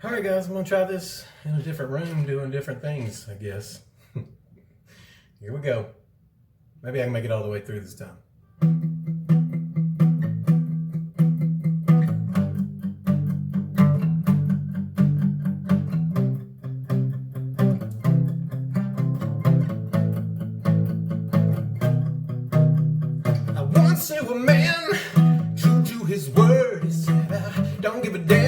Alright guys, I'm going to try this in a different room doing different things, I guess. Here we go. Maybe I can make it all the way through this time. I once knew a man, true to his word, he said, I don't give a damn